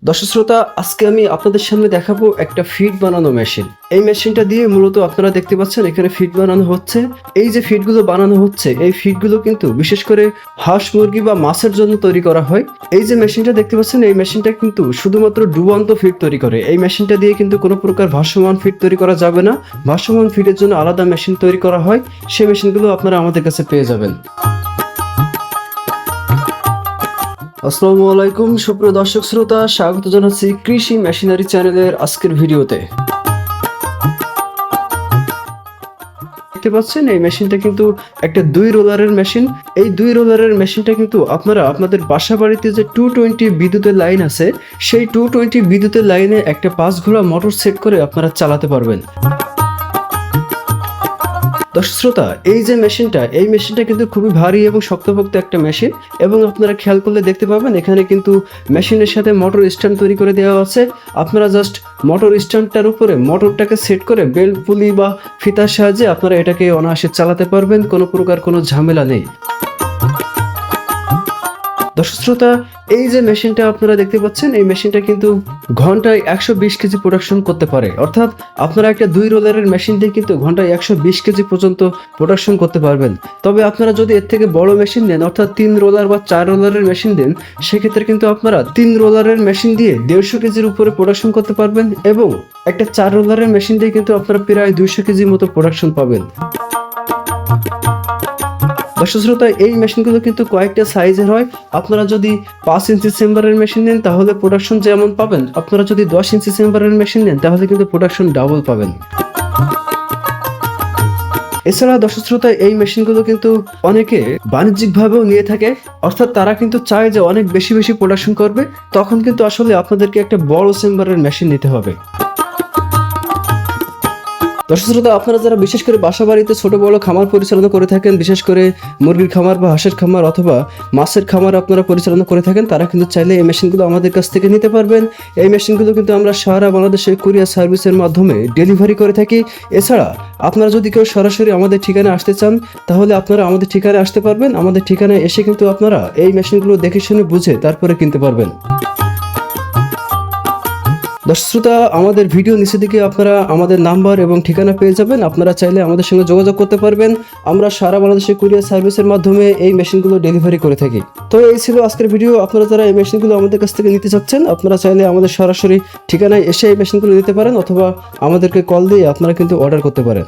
দর্শক শ্রোতা, আজকে আমি আপনাদের সামনে দেখাবো একটা ফিড বানানো মেশিন। এই মেশিনটা দিয়ে মূলত আপনারা দেখতে পাচ্ছেন এখানে ফিড বানানো হচ্ছে। এই যে ফিডগুলো বানানো হচ্ছে, এই ফিডগুলো কিন্তু বিশেষ করে হাঁস মুরগি বা মাছের জন্য তৈরি করা হয়। এই যে মেশিনটা দেখতে পাচ্ছেন, এই মেশিনটা কিন্তু শুধুমাত্র ডুবন্ত ফিড তৈরি করে। এই মেশিনটা দিয়ে কিন্তু কোনো প্রকার ভাসমান ফিড তৈরি করা যাবে না। ভাসমান ফিডের জন্য আলাদা মেশিন তৈরি করা হয়। সেই মেশিনগুলো আপনারা আমাদের কাছে পেয়ে যাবেন। আসসালামু আলাইকুম সুপ্রিয় দর্শক শ্রোতা, স্বাগত জানাচ্ছি কৃষি মেশিনারি চ্যানেলের আজকের ভিডিওতে। দেখতে পাচ্ছেন এই মেশিনটা কিন্তু একটা 2 রোলারের মেশিন। এই 2 রোলারের মেশিনটা কিন্তু আপনারা আপনাদের বাসা বাড়িতে যে 220 বিদ্যুতের লাইন আছে, সেই 220 বিদ্যুতের লাইনে একটা 5 ঘোড়া মোটর সেট করে আপনারা চালাতে পারবেন। দর্শক শ্রোতা, এই যে মেশিনটা, এই মেশিনটা কিন্তু খুবই ভারী এবং শক্তপোক্ত একটা মেশিন। এবং আপনারা খেয়াল করলে দেখতে পাবেন এখানে কিন্তু মেশিনের সাথে মোটর স্ট্যান্ড তৈরি করে দেওয়া আছে। আপনারা জাস্ট মোটর স্ট্যান্ডটার উপরে মোটরটাকে সেট করে বেল্ট পুলি বা ফিতার সাহায্যে আপনারা এটাকে অনায়াসে চালাতে পারবেন, কোনো প্রকার কোনো ঝামেলা নেই। দর্শক শ্রোতা, এই যে মেশিনটা আপনারা দেখতে পাচ্ছেন, এই মেশিনটা কিন্তু ঘন্টায় 120 কেজি প্রোডাকশন করতে পারে। অর্থাৎ আপনারা একটা 2 রোলারের মেশিন দিয়ে কিন্তু ঘন্টায় 120 কেজি পর্যন্ত প্রোডাকশন করতে পারবেন। তবে আপনারা যদি এর থেকে বড় মেশিন নেন, অর্থাৎ 3 রোলার বা 4 রোলারের মেশিন দেন, সেক্ষেত্রে কিন্তু আপনারা 3 রোলারের মেশিন দিয়ে 150 কেজির উপরে প্রোডাকশন করতে পারবেন। এবং একটা 4 রোলারের মেশিন দিয়ে কিন্তু আপনারা প্রায় 200 কেজির মতো প্রোডাকশন পাবেন। দর্শক শ্রোতা, এই মেশিনগুলো কিন্তু কয়েকটা সাইজের হয়। আপনারা যদি 5 ইঞ্চি চেম্বারের মেশিন নেন তাহলে প্রোডাকশন যেমন পাবেন, আপনারা যদি 10 ইঞ্চি চেম্বারের মেশিন নেন তাহলে কিন্তু প্রোডাকশন ডাবল পাবেন। এছাড়া দর্শক শ্রোতা, এই মেশিনগুলো কিন্তু অনেকে বাণিজ্যিকভাবেও নিয়ে থাকে। অর্থাৎ তারা কিন্তু চায় যে অনেক বেশি বেশি প্রোডাকশন করবে, তখন কিন্তু আসলে আপনাদেরকে একটা বড় চেম্বারের মেশিন নিতে হবে। দর্শক শ্রোতা, আপনারা যারা বিশেষ করে বাসা বাড়িতে ছোট বড় খামার পরিচালনা করে থাকেন, বিশেষ করে মুরগির খামার বা হাঁসের খামার অথবা মাছের খামার আপনারা পরিচালনা করে থাকেন, তারা কিন্তু চাইলে এই মেশিনগুলো আমাদের কাছ থেকে নিতে পারবেন। এই মেশিনগুলো কিন্তু আমরা সারা বাংলাদেশে কুরিয়ার সার্ভিসের মাধ্যমে ডেলিভারি করে থাকি। এছাড়া আপনারা যদি কেউ সরাসরি আমাদের ঠিকানায় আসতে চান, তাহলে আপনারা আমাদের ঠিকানায় আসতে পারবেন। আমাদের ঠিকানায় এসে কিন্তু আপনারা এই মেশিনগুলো দেখে শুনে বুঝে তারপরে কিনতে পারবেন। দর্শক শ্রোতা, আমাদের ভিডিও নিচে দিকে আপনারা আমাদের নাম্বার এবং ঠিকানা পেয়ে যাবেন। আপনারা চাইলে আমাদের সঙ্গে যোগাযোগ করতে পারবেন। আমরা সারা বাংলাদেশে কুরিয়ার সার্ভিসের মাধ্যমে এই মেশিনগুলো ডেলিভারি করে থাকি। তো এই ছিল আজকের ভিডিও। আপনারা যারা এই মেশিনগুলো আমাদের কাছ থেকে নিতে চাচ্ছেন, আপনারা চাইলে আমাদের সরাসরি ঠিকানায় এসে এই মেশিনগুলো নিতে পারেন, অথবা আমাদেরকে কল দিয়ে আপনারা কিন্তু অর্ডার করতে পারেন।